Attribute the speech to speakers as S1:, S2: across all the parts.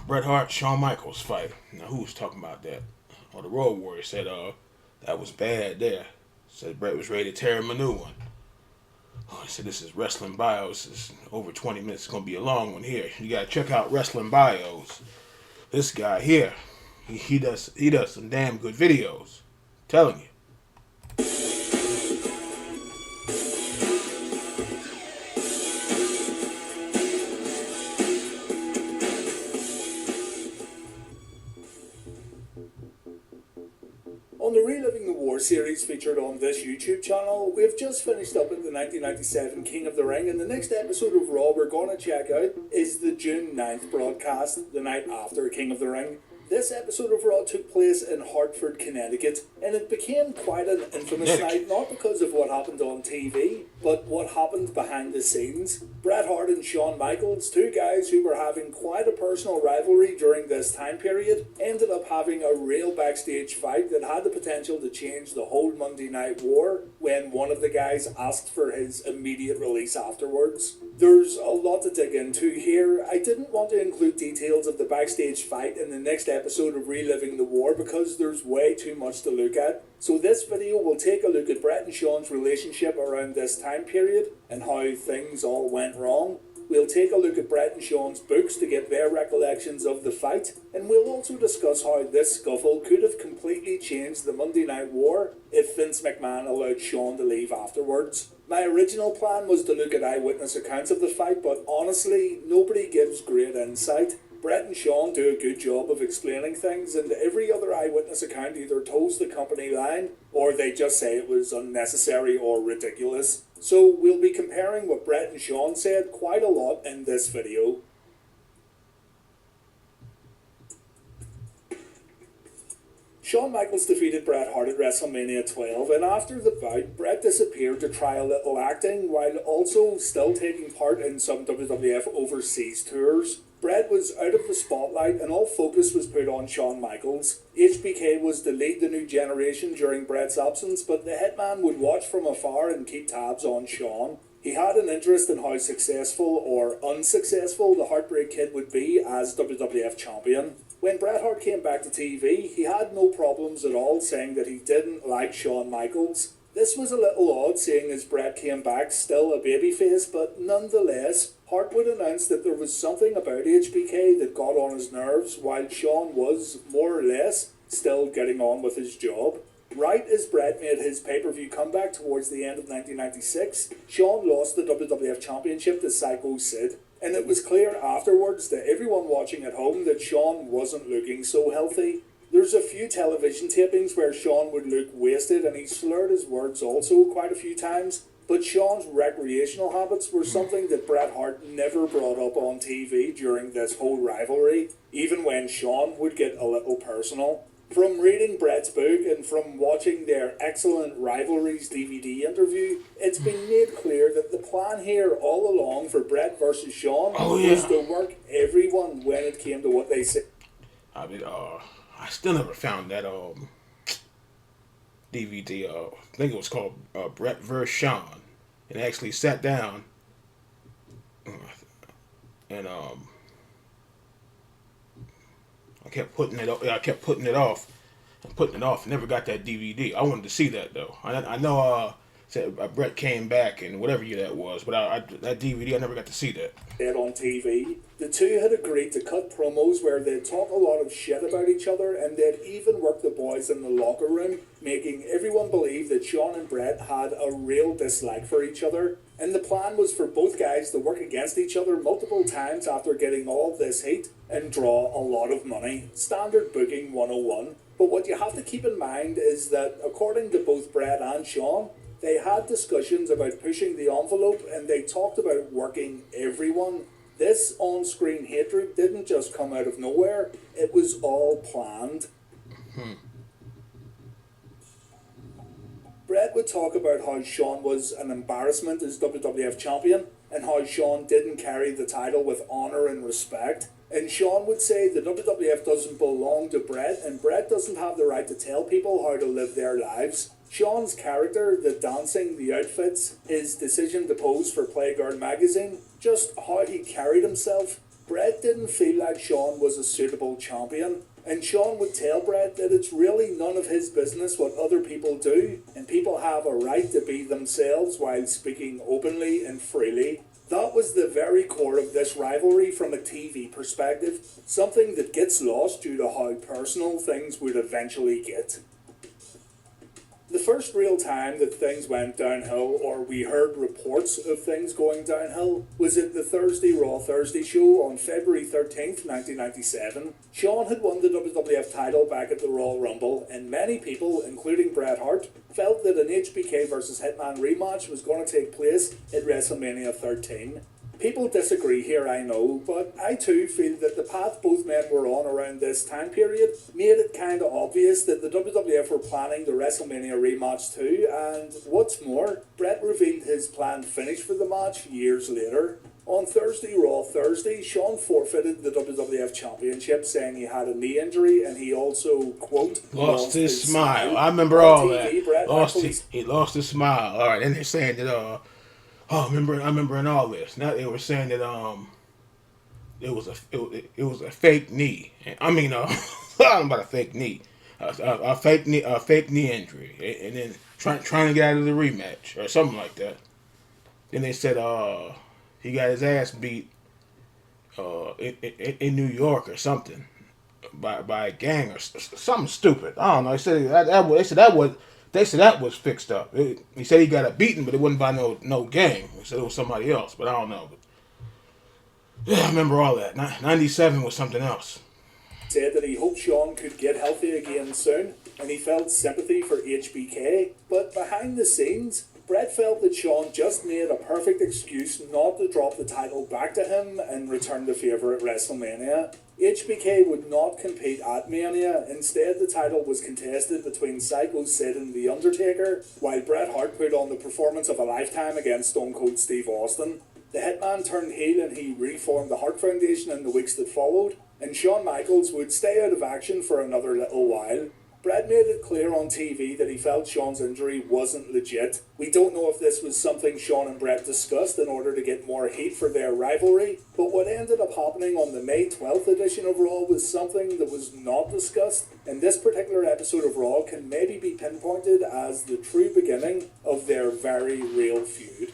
S1: Bret Hart, Shawn Michaels fight. Now who was talking about that? The Road Warrior said that was bad there. Said Bret was ready to tear him a new one. He said this is Wrestling Bios. It's over 20 minutes. It's gonna be a long one here. You gotta check out Wrestling Bios. This guy here, he does some damn good videos. I'm telling you.
S2: On the Reliving the War series featured on this YouTube channel, we've just finished up in the 1997 King of the Ring, and the next episode of Raw we're going to check out is the June 9th broadcast, the night after King of the Ring. This episode of Raw took place in Hartford, Connecticut, and it became quite an infamous night, not because of what happened on TV, but what happened behind the scenes. Bret Hart and Shawn Michaels, two guys who were having quite a personal rivalry during this time period, ended up having a real backstage fight that had the potential to change the whole Monday Night War when one of the guys asked for his immediate release afterwards. There's a lot to dig into here. I didn't want to include details of the backstage fight in the next episode of Reliving the War because there's way too much to look at. So this video will take a look at Bret and Shawn's relationship around this time period and how things all went wrong. We'll take a look at Bret and Shawn's books to get their recollections of the fight, and we'll also discuss how this scuffle could have completely changed the Monday Night War if Vince McMahon allowed Shawn to leave afterwards. My original plan was to look at eyewitness accounts of the fight, but honestly, nobody gives great insight. Bret and Shawn do a good job of explaining things, and every other eyewitness account either toes the company line or they just say it was unnecessary or ridiculous. So we'll be comparing what Bret and Shawn said quite a lot in this video. Shawn Michaels defeated Bret Hart at WrestleMania 12, and after the bout, Bret disappeared to try a little acting while also still taking part in some WWF overseas tours. Bret was out of the spotlight and all focus was put on Shawn Michaels. HBK was to lead the new generation during Bret's absence, but the Hitman would watch from afar and keep tabs on Shawn. He had an interest in how successful or unsuccessful the Heartbreak Kid would be as WWF champion. When Bret Hart came back to TV, he had no problems at all saying that he didn't like Shawn Michaels. This was a little odd seeing as Bret came back still a babyface, but nonetheless, Hart would announce that there was something about HBK that got on his nerves while Shawn was, more or less, still getting on with his job. Right as Bret made his pay-per-view comeback towards the end of 1996, Shawn lost the WWF Championship to Psycho Sid, and it was clear afterwards to everyone watching at home that Shawn wasn't looking so healthy. There's a few television tapings where Shawn would look wasted and he slurred his words also quite a few times, but Shawn's recreational habits were something that Bret Hart never brought up on TV during this whole rivalry, even when Shawn would get a little personal. From reading Bret's book and from watching their excellent Rivalries DVD interview, it's been made clear that the plan here all along for Bret versus Shawn was to work everyone when it came to what they said.
S1: I still never found that DVD. I think it was called Bret vs. Shawn, and I actually sat down and I kept putting it off. I kept putting it off and putting it off. Never got that DVD. I wanted to see that though. I know said Bret came back and whatever year that was, but that DVD I never got to see that.
S2: On TV, the two had agreed to cut promos where they'd talk a lot of shit about each other, and they'd even work the boys in the locker room, making everyone believe that Shawn and Bret had a real dislike for each other. And the plan was for both guys to work against each other multiple times after getting all this heat and draw a lot of money. Standard booking 101. But what you have to keep in mind is that according to both Bret and Shawn, they had discussions about pushing the envelope and they talked about working everyone. This on-screen hatred didn't just come out of nowhere, it was all planned. Bret would talk about how Shawn was an embarrassment as WWF champion and how Shawn didn't carry the title with honour and respect. And Shawn would say the WWF doesn't belong to Bret and Bret doesn't have the right to tell people how to live their lives. Shawn's character, the dancing, the outfits, his decision to pose for Playgirl magazine, just how he carried himself. Bret didn't feel like Shawn was a suitable champion, and Shawn would tell Bret that it's really none of his business what other people do, and people have a right to be themselves while speaking openly and freely. That was the very core of this rivalry from a TV perspective, something that gets lost due to how personal things would eventually get. The first real time that things went downhill, or we heard reports of things going downhill, was at the Thursday Raw Thursday show on February 13th, 1997. Shawn had won the WWF title back at the Royal Rumble, and many people, including Bret Hart, felt that an HBK vs Hitman rematch was going to take place at WrestleMania 13. People disagree here, I know, but I too feel that the path both men were on around this time period made it kinda obvious that the WWF were planning the WrestleMania rematch too, and what's more, Bret revealed his planned finish for the match years later. On Thursday Raw Thursday, Shawn forfeited the WWF Championship, saying he had a knee injury, and he also, quote,
S1: lost his smile. I remember all that. He lost his smile. All right, and they're saying that I remember in all this. Now they were saying that it was a fake knee. I mean, I don't know about a fake knee, a fake knee injury, and then trying to get out of the rematch or something like that. Then they said he got his ass beat in New York or something by a gang or something stupid. I don't know. They said that was fixed up. He said he got a beating, but it wasn't by no gang. He said it was somebody else, but I don't know. But yeah, I remember all that. 97 was something else.
S2: Said that he hoped Shawn could get healthy again soon, and he felt sympathy for HBK. But behind the scenes, Bret felt that Shawn just made a perfect excuse not to drop the title back to him and return the favour at WrestleMania. HBK would not compete at Mania. Instead, the title was contested between Psycho Sid and The Undertaker, while Bret Hart put on the performance of a lifetime against Stone Cold Steve Austin. The Hitman turned heel and he reformed the Hart Foundation in the weeks that followed, and Shawn Michaels would stay out of action for another little while. Bret made it clear on TV that he felt Shawn's injury wasn't legit. We don't know if this was something Shawn and Bret discussed in order to get more heat for their rivalry, but what ended up happening on the May 12th edition of Raw was something that was not discussed, and this particular episode of Raw can maybe be pinpointed as the true beginning of their very real feud.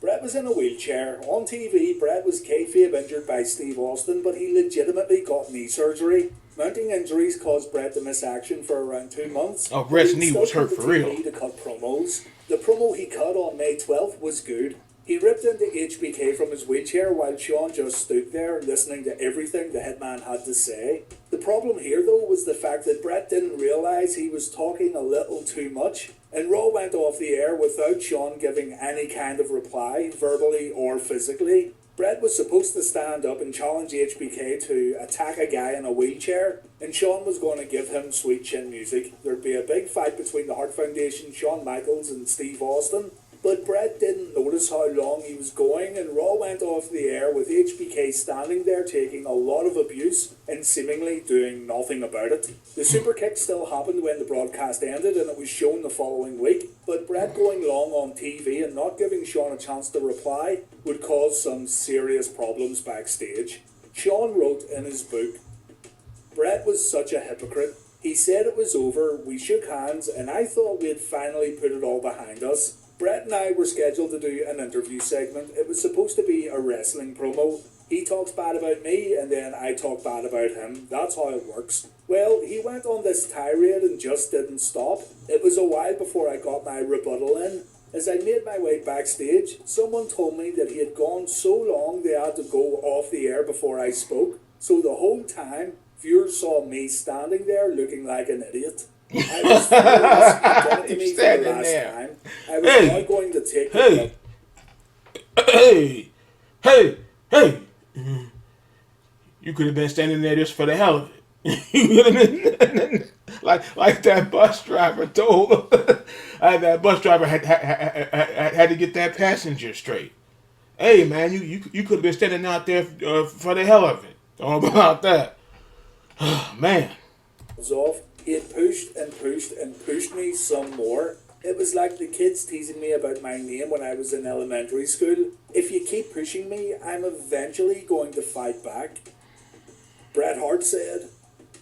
S2: Bret was in a wheelchair. On TV, Bret was kayfabe injured by Steve Austin, but he legitimately got knee surgery. Mounting injuries caused Bret to miss action for around 2 months.
S1: Oh, Bret's knee was hurt for real.
S2: To cut promos. The promo he cut on May 12th was good. He ripped into HBK from his wheelchair while Shawn just stood there listening to everything the Hitman had to say. The problem here, though, was the fact that Bret didn't realise he was talking a little too much, and Raw went off the air without Shawn giving any kind of reply, verbally or physically. Bret was supposed to stand up and challenge HBK to attack a guy in a wheelchair, and Shawn was going to give him sweet chin music. There'd be a big fight between the Hart Foundation, Shawn Michaels and Steve Austin, but Bret didn't notice how long he was going, and Raw went off the air with HBK standing there taking a lot of abuse and seemingly doing nothing about it. The super kick still happened when the broadcast ended, and it was shown the following week, but Bret going long on TV and not giving Shawn a chance to reply would cause some serious problems backstage. Shawn wrote in his book, "Bret was such a hypocrite. He said it was over, we shook hands, and I thought we had finally put it all behind us. Bret and I were scheduled to do an interview segment. It was supposed to be a wrestling promo. He talks bad about me, and then I talk bad about him. That's how it works. Well, he went on this tirade and just didn't stop. It was a while before I got my rebuttal in. As I made my way backstage, someone told me that he had gone so long they had to go off the air before I spoke. So the whole time, viewers saw me standing there looking like an idiot. I was done it to me for the last time. I was now going to take it up."
S1: Hey! You could have been standing there just for the hell of it. You could have been like that bus driver told. That bus driver had to get that passenger straight. Hey man, you could have been standing out there for the hell of it. Don't know about that. Man.
S2: Off. He had pushed and pushed and pushed me some more. It was like the kids teasing me about my name when I was in elementary school. If you keep pushing me, I'm eventually going to fight back. Bret Hart said.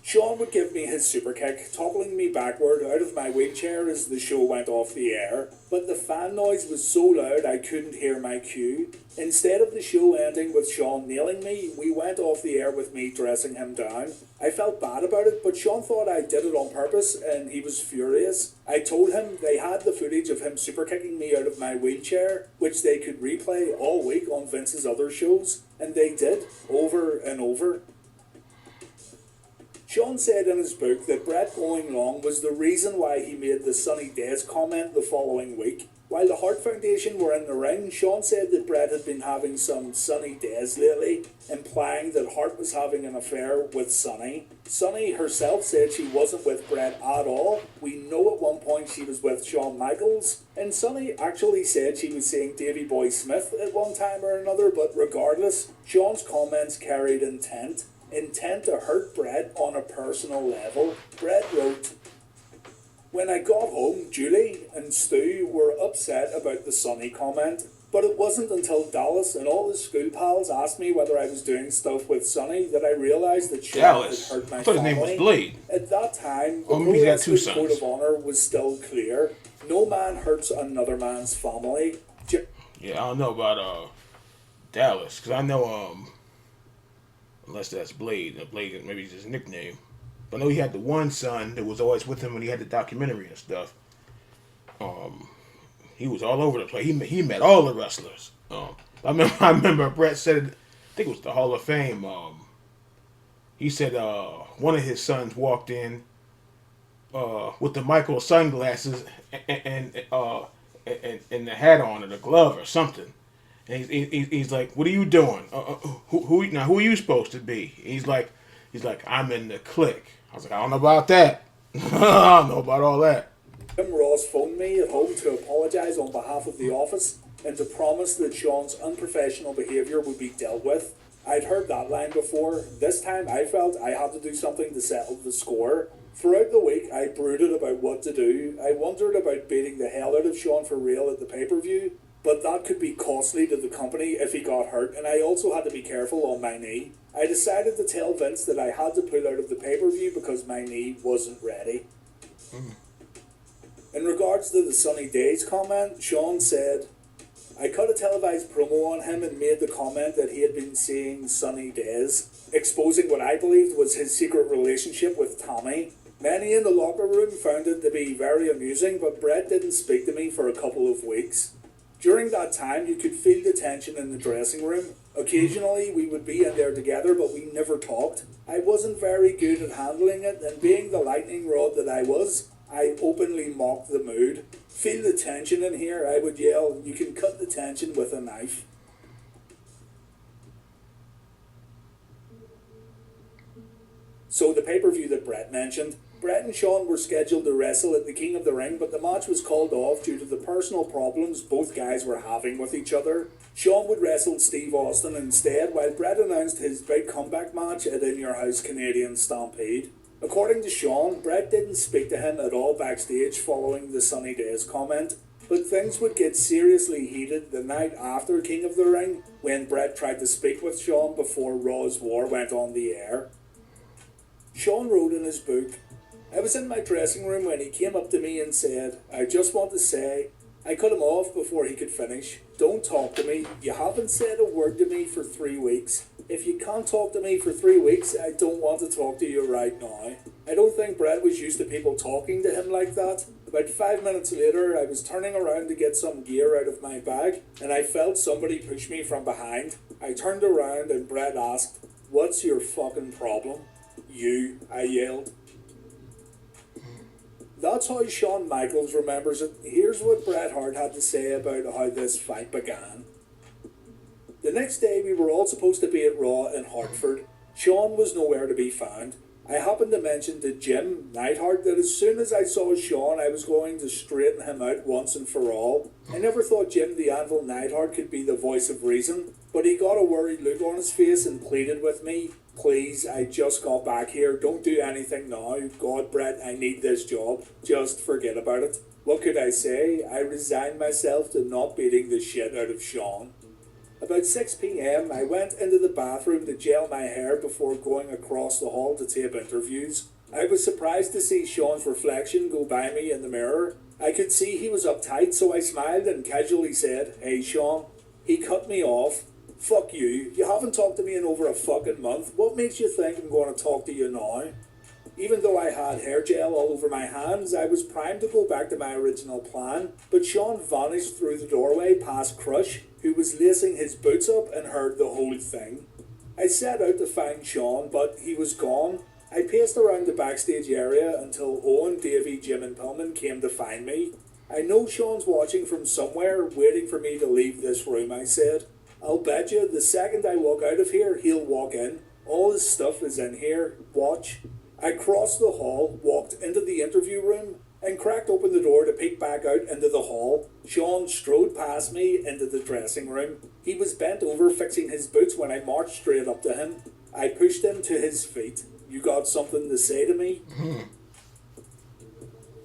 S2: Shawn would give me his super kick, toppling me backward out of my wheelchair as the show went off the air, but the fan noise was so loud I couldn't hear my cue. Instead of the show ending with Shawn nailing me, we went off the air with me dressing him down. I felt bad about it, but Shawn thought I did it on purpose and he was furious. I told him they had the footage of him super kicking me out of my wheelchair, which they could replay all week on Vince's other shows, and they did, over and over. Shawn said in his book that Bret going long was the reason why he made the sunny days comment the following week. While the Hart Foundation were in the ring, Shawn said that Bret had been having some sunny days lately, implying that Hart was having an affair with Sunny. Sunny herself said she wasn't with Bret at all. We know at one point she was with Shawn Michaels, and Sunny actually said she was seeing Davey Boy Smith at one time or another, but regardless, Shawn's comments carried intent. Intent to hurt Bret on a personal level. Bret wrote, "When I got home, Julie and Stu were upset about the Sunny comment, but it wasn't until Dallas and all his school pals asked me whether I was doing stuff with Sunny that I realized that Shawn had
S1: Dallas.
S2: hurt my
S1: I thought his name was Blade.
S2: At that time, the
S1: Oh, he's got two
S2: wrestling code
S1: sons.
S2: of honor was still clear. No man hurts another man's family."
S1: Yeah, I don't know about Dallas, because I know unless that's Blade. Blade maybe is his nickname. But I know he had the one son that was always with him when he had the documentary and stuff. He was all over the place. He met all the wrestlers. I remember Bret said, I think it was the Hall of Fame. He said one of his sons walked in with the Michael sunglasses and the hat on or the glove or something. And he's like, "What are you doing? Who are you supposed to be?" He's like, "I'm in the clique." I was like, "I don't know about that. I don't know about all that."
S2: Jim Ross phoned me at home to apologise on behalf of the office and to promise that Shawn's unprofessional behaviour would be dealt with. I'd heard that line before. This time I felt I had to do something to settle the score. Throughout the week I brooded about what to do. I wondered about beating the hell out of Shawn for real at the pay-per-view, but that could be costly to the company if he got hurt, and I also had to be careful on my knee. I decided to tell Vince that I had to pull out of the pay-per-view because my knee wasn't ready. In regards to the Sunny Days comment, Shawn said, "I cut a televised promo on him and made the comment that he had been seeing Sunny Days, exposing what I believed was his secret relationship with Tommy. Many in the locker room found it to be very amusing, but Bret didn't speak to me for a couple of weeks. During that time, you could feel the tension in the dressing room. Occasionally, we would be in there together, but we never talked. I wasn't very good at handling it, and being the lightning rod that I was, I openly mocked the mood. Feel the tension in here, I would yell. You can cut the tension with a knife." So the pay-per-view that Bret mentioned, Bret and Shawn were scheduled to wrestle at the King of the Ring, but the match was called off due to the personal problems both guys were having with each other. Shawn would wrestle Steve Austin instead, while Bret announced his big comeback match at In Your House Canadian Stampede. According to Shawn, Bret didn't speak to him at all backstage following the Sunny Days comment, but things would get seriously heated the night after King of the Ring when Bret tried to speak with Shawn before Raw's War went on the air. Shawn wrote in his book, "I was in my dressing room when he came up to me and said, 'I just want to say,' I cut him off before he could finish. 'Don't talk to me. You haven't said a word to me for 3 weeks. If you can't talk to me for 3 weeks, I don't want to talk to you right now.' I don't think Bret was used to people talking to him like that. About 5 minutes later, I was turning around to get some gear out of my bag, and I felt somebody push me from behind. I turned around and Bret asked, 'What's your fucking problem?' 'You,' I yelled." That's how Shawn Michaels remembers it. Here's what Bret Hart had to say about how this fight began. "The next day we were all supposed to be at Raw in Hartford. Shawn was nowhere to be found. I happened to mention to Jim Neidhart that as soon as I saw Shawn I was going to straighten him out once and for all. I never thought Jim the Anvil Neidhart could be the voice of reason, but he got a worried look on his face and pleaded with me, 'Please, I just got back here, don't do anything now. God, Bret, I need this job. Just forget about it.' What could I say? I resigned myself to not beating the shit out of Shawn. About 6 p.m, I went into the bathroom to gel my hair before going across the hall to tape interviews. I was surprised to see Shawn's reflection go by me in the mirror. I could see he was uptight, so I smiled and casually said, "Hey Shawn." He cut me off. "Fuck you. You haven't talked to me in over a fucking month. What makes you think I'm going to talk to you now?" Even though I had hair gel all over my hands, I was primed to go back to my original plan, but Shawn vanished through the doorway past Crush, who was lacing his boots up and heard the whole thing. I set out to find Shawn, but he was gone. I paced around the backstage area until Owen, Davey, Jim and Pillman came to find me. "I know Shawn's watching from somewhere, waiting for me to leave this room," I said. "I'll bet you the second I walk out of here, he'll walk in. All his stuff is in here. Watch." I crossed the hall, walked into the interview room, and cracked open the door to peek back out into the hall. Shawn strode past me into the dressing room. He was bent over fixing his boots when I marched straight up to him. I pushed him to his feet. "You got something to say to me?"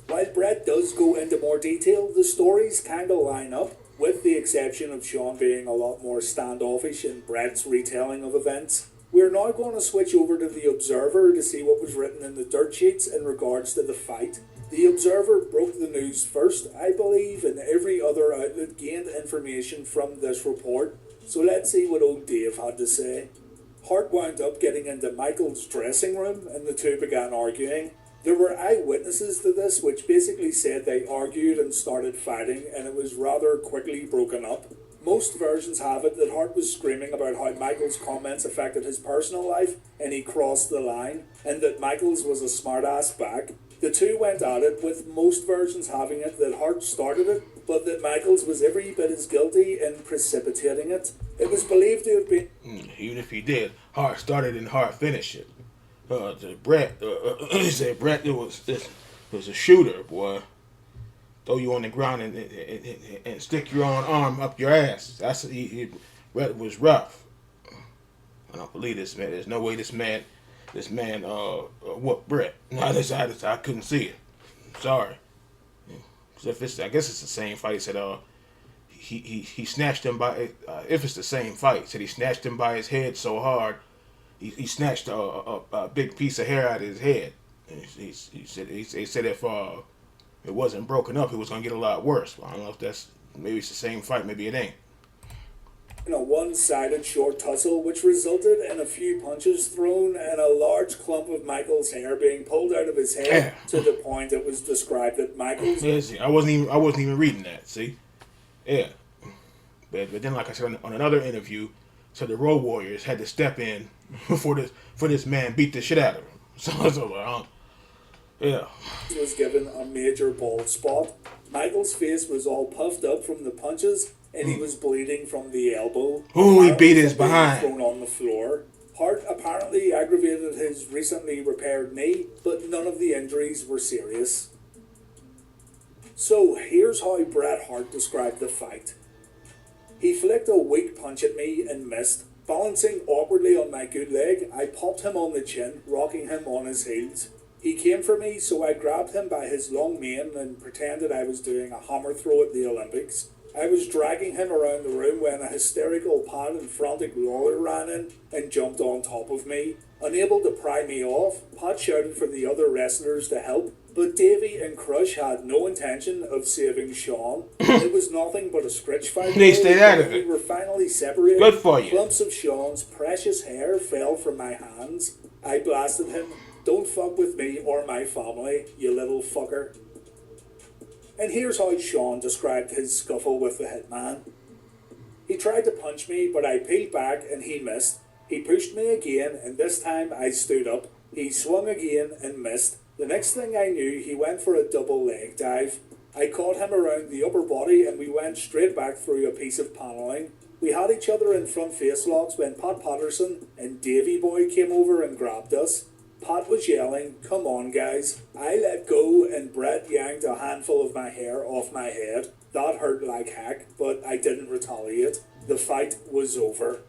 S2: While Bret does go into more detail, the stories kinda line up, with the exception of Shawn being a lot more standoffish in Bret's retelling of events. We're now going to switch over to the Observer to see what was written in the dirt sheets in regards to the fight. The Observer broke the news first, I believe, and every other outlet gained information from this report. So let's see what old Dave had to say. Hart wound up getting into Michael's dressing room and the two began arguing. There were eyewitnesses to this which basically said they argued and started fighting and it was rather quickly broken up. Most versions have it that Hart was screaming about how Michael's comments affected his personal life and he crossed the line, and that Michael's was a smartass back. The two went at it, with most versions having it that Hart started it, but that Michael's was every bit as guilty in precipitating it. It was believed to have been...
S1: Even if he did, Hart started and Hart finished it. Bret, he said Bret was a shooter, boy. Throw you on the ground and stick your own arm up your ass. Bret was rough. I don't believe this man. There's no way this man whooped Bret. No, I couldn't see it. Sorry. So I guess it's the same fight. He said he snatched him by if it's the same fight. He said he snatched him by his head so hard he snatched a big piece of hair out of his head. He said if it wasn't broken up, it was going to get a lot worse. Well, I don't know if maybe it's the same fight, maybe it ain't.
S2: In a one-sided short tussle, which resulted in a few punches thrown and a large clump of Michael's hair being pulled out of his head to the point it was described that Michael's...
S1: Yeah, see, I wasn't even reading that, see? Yeah. But then, like I said on another interview, so the Road Warriors had to step in for this man beat the shit out of him. So yeah.
S2: Was given a major bald spot. Michael's face was all puffed up from the punches, and he was bleeding from the elbow.
S1: Ooh, he beat his behind.
S2: Thrown on the floor. Hart apparently aggravated his recently repaired knee, but none of the injuries were serious. So here's how Bret Hart described the fight. He flicked a weak punch at me and missed. Balancing awkwardly on my good leg, I popped him on the chin, rocking him on his heels. He came for me, so I grabbed him by his long mane and pretended I was doing a hammer throw at the Olympics. I was dragging him around the room when a hysterical Pat and frantic Lawler ran in and jumped on top of me. Unable to pry me off, Pat shouted for the other wrestlers to help, but Davey and Crush had no intention of saving Shawn. It was nothing but a scritch fight.
S1: They stayed out of it.
S2: We were finally separated.
S1: Good for you.
S2: Clumps of Shawn's precious hair fell from my hands. I blasted him. "Don't fuck with me or my family, you little fucker." And here's how Shawn described his scuffle with the hitman. "He tried to punch me, but I peeled back and he missed. He pushed me again, and this time I stood up. He swung again and missed. The next thing I knew, he went for a double leg dive. I caught him around the upper body and we went straight back through a piece of paneling. We had each other in front face locks when Pat Patterson and Davey Boy came over and grabbed us. Pat was yelling, 'Come on, guys.' I let go and Bret yanked a handful of my hair off my head. That hurt like heck, but I didn't retaliate. The fight was over."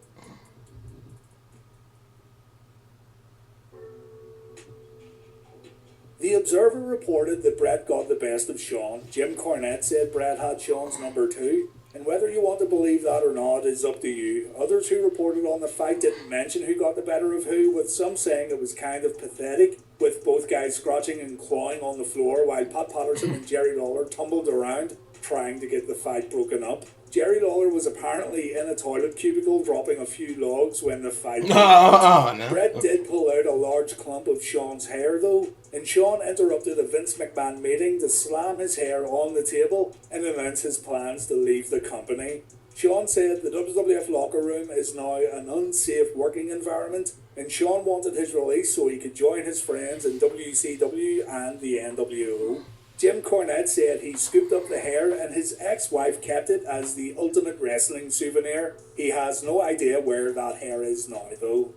S2: The The Observer reported that Bret got the best of Shawn. Jim Cornette said Bret had Shawn's number 2. And whether you want to believe that or not is up to you. Others who reported on the fight didn't mention who got the better of who, with some saying it was kind of pathetic, with both guys scratching and clawing on the floor while Pat Patterson and Jerry Lawler tumbled around trying to get the fight broken up. Jerry Lawler was apparently in a toilet cubicle dropping a few logs when the fight began. Bret did pull out a large clump of Shawn's hair though, and Shawn interrupted a Vince McMahon meeting to slam his hair on the table and announce his plans to leave the company. Shawn said the WWF locker room is now an unsafe working environment, and Shawn wanted his release so he could join his friends in WCW and the NWO. Jim Cornette said he scooped up the hair and his ex-wife kept it as the ultimate wrestling souvenir. He has no idea where that hair is now though.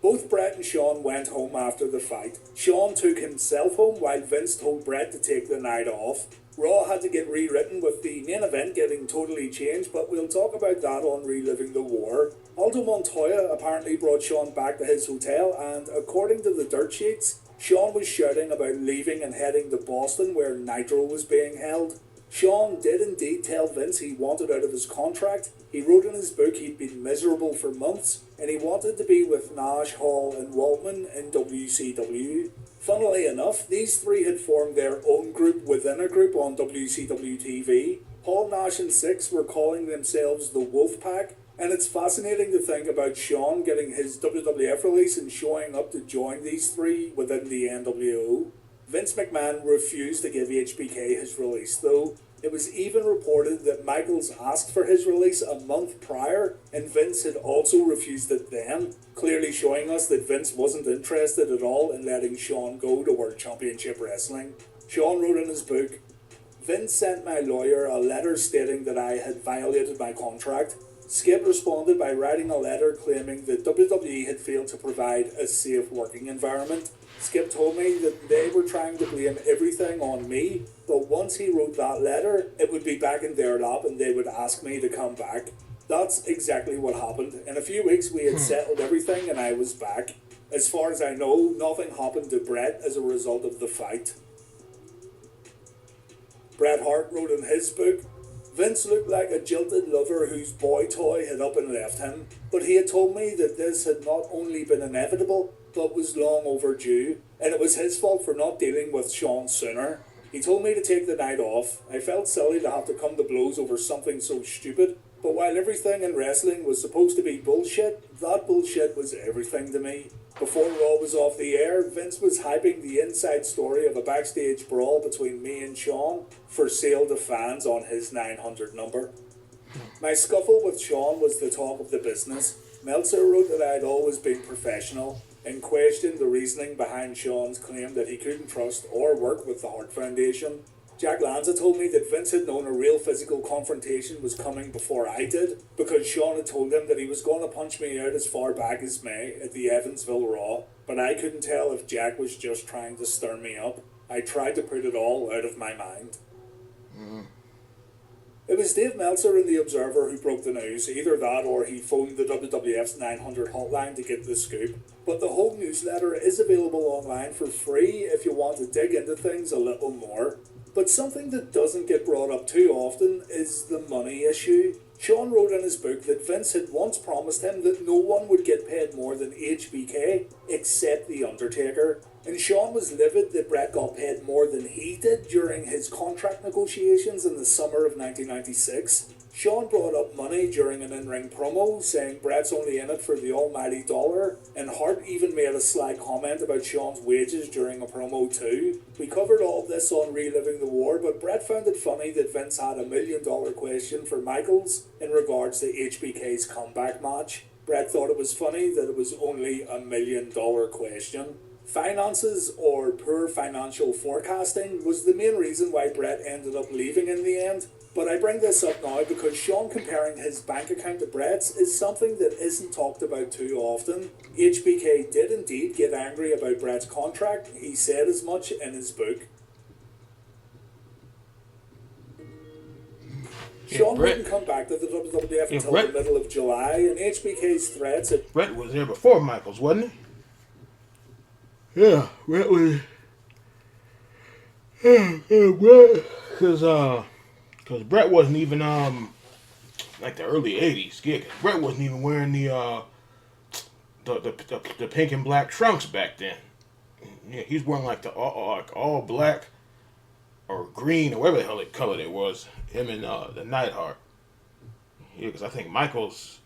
S2: Both Bret and Shawn went home after the fight. Shawn took himself home while Vince told Bret to take the night off. Raw had to get rewritten with the main event getting totally changed, but we'll talk about that on Reliving the War. Aldo Montoya apparently brought Shawn back to his hotel, and according to the dirt sheets, Shawn was shouting about leaving and heading to Boston where Nitro was being held. Shawn did indeed tell Vince he wanted out of his contract. He wrote in his book he'd been miserable for months and he wanted to be with Nash, Hall and Waltman in WCW. Funnily enough, these three had formed their own group within a group on WCW TV. Hall, Nash and Six were calling themselves the Wolfpack, and it's fascinating to think about Shawn getting his WWF release and showing up to join these three within the NWO. Vince McMahon refused to give HBK his release though. It was even reported that Michaels asked for his release a month prior, and Vince had also refused it then, clearly showing us that Vince wasn't interested at all in letting Shawn go to World Championship Wrestling. Shawn wrote in his book, "Vince sent my lawyer a letter stating that I had violated my contract. Skip responded by writing a letter claiming that WWE had failed to provide a safe working environment. Skip told me that they were trying to blame everything on me, but once he wrote that letter, it would be back in their lap and they would ask me to come back. That's exactly what happened. In a few weeks we had settled everything and I was back. As far as I know, nothing happened to Bret as a result of the fight." Bret Hart wrote in his book, "Vince looked like a jilted lover whose boy toy had up and left him, but he had told me that this had not only been inevitable, but was long overdue, and it was his fault for not dealing with Shawn sooner. He told me to take the night off. I felt silly to have to come to blows over something so stupid, but while everything in wrestling was supposed to be bullshit, that bullshit was everything to me." Before Raw was off the air, Vince was hyping the inside story of a backstage brawl between me and Shawn for sale to fans on his 900 number. "My scuffle with Shawn was the talk of the business. Meltzer wrote that I had always been professional and questioned the reasoning behind Shawn's claim that he couldn't trust or work with the Hart Foundation. Jack Lanza told me that Vince had known a real physical confrontation was coming before I did, because Shawn had told him that he was going to punch me out as far back as May at the Evansville Raw, but I couldn't tell if Jack was just trying to stir me up. I tried to put it all out of my mind." It was Dave Meltzer in The Observer who broke the news. Either that or he phoned the WWF's 900 hotline to get the scoop. But the whole newsletter is available online for free if you want to dig into things a little more. But something that doesn't get brought up too often is the money issue. Shawn wrote in his book that Vince had once promised him that no one would get paid more than HBK except The Undertaker. And Shawn was livid that Bret got paid more than he did during his contract negotiations in the summer of 1996. Shawn brought up money during an in-ring promo, saying Bret's only in it for the almighty dollar, and Hart even made a sly comment about Shawn's wages during a promo too. We covered all of this on Reliving the War, but Bret found it funny that Vince had a $1 million question for Michaels in regards to HBK's comeback match. Bret thought it was funny that it was only a $1 million question. Finances, or poor financial forecasting, was the main reason why Bret ended up leaving in the end. But I bring this up now because Shawn comparing his bank account to Bret's is something that isn't talked about too often. HBK did indeed get angry about Bret's contract. He said as much in his book. Shawn wouldn't come back to the WWF until the middle of July, and HBK's threats at...
S1: Bret was there before Michaels, wasn't he? Yeah, Bret was. Bret, cause Bret wasn't even like the early '80s. Yeah, 'cause Bret wasn't even wearing the pink and black trunks back then. Yeah, he's wearing like like all black or green or whatever the hell it color it was. Him and the Neidhart. Yeah, because I think Michaels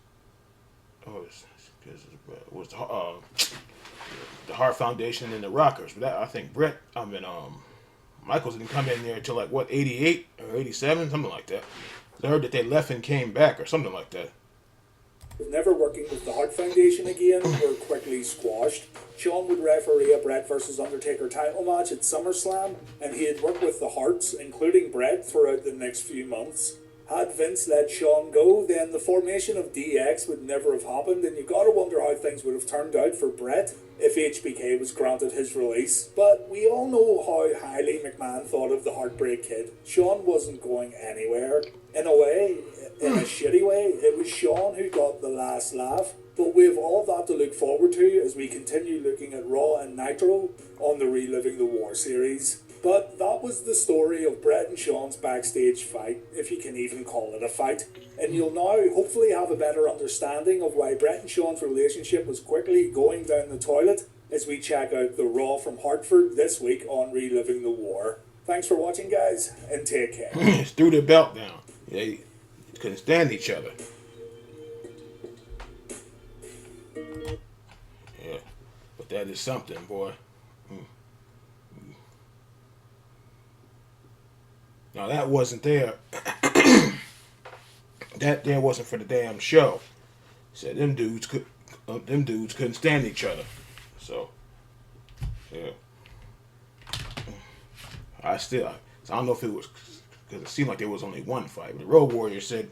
S1: was the Hart Foundation and the Rockers. But I think Michaels didn't come in there until like what, 88 or 87, something like that. I heard that they left and came back or something like that.
S2: Never working with the Hart Foundation again were quickly squashed. Shawn would referee a Bret versus Undertaker title match at SummerSlam, and he had worked with the Harts, including Bret, throughout the next few months. Had Vince let Shawn go, then the formation of DX would never have happened, and you gotta wonder how things would have turned out for Bret if HBK was granted his release. But we all know how highly McMahon thought of the Heartbreak Kid. Shawn wasn't going anywhere. In a way, in a shitty way, it was Shawn who got the last laugh. But we have all that to look forward to as we continue looking at Raw and Nitro on the Reliving the War series. But that was the story of Bret and Shawn's backstage fight, if you can even call it a fight. And you'll now hopefully have a better understanding of why Bret and Shawn's relationship was quickly going down the toilet as we check out the Raw from Hartford this week on Reliving the War. Thanks for watching, guys, and take care.
S1: It's threw their belt down. They couldn't stand each other. Yeah, but that is something, boy. Now that wasn't there. That there wasn't for the damn show. Said them dudes couldn't stand each other. So yeah, I don't know if it was because it seemed like there was only one fight. But the Road Warriors said,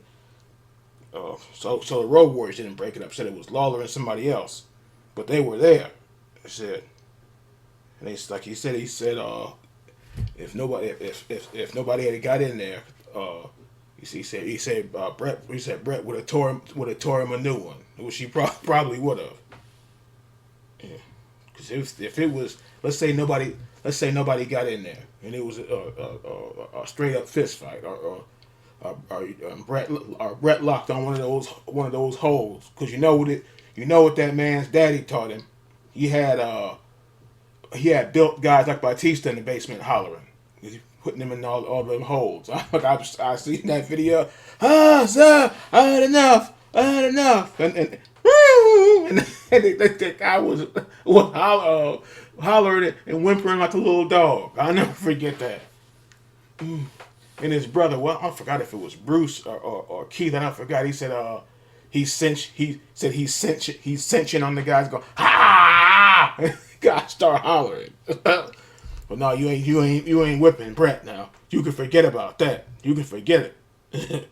S1: so the Road Warriors didn't break it up. Said it was Lawler and somebody else, but they were there. They said, and they like he said if nobody had got in there, he said Bret would have tore him a new one, which he probably would have. Yeah, because if it was, let's say nobody got in there and it was a straight up fist fight, or Bret locked on one of those holes, because you know what that man's daddy taught him. He had built guys like Batista in the basement hollering. He's putting them in all them holes. I seen that video. Sir, I had enough. And the guy was hollering and whimpering like a little dog. I'll never forget that. And his brother, well, I forgot if it was Bruce or Keith. I forgot. He said he's cinching on the guys. Go ha! Guys start hollering. But no, you ain't whipping Bret now. You can forget about that. You can forget it.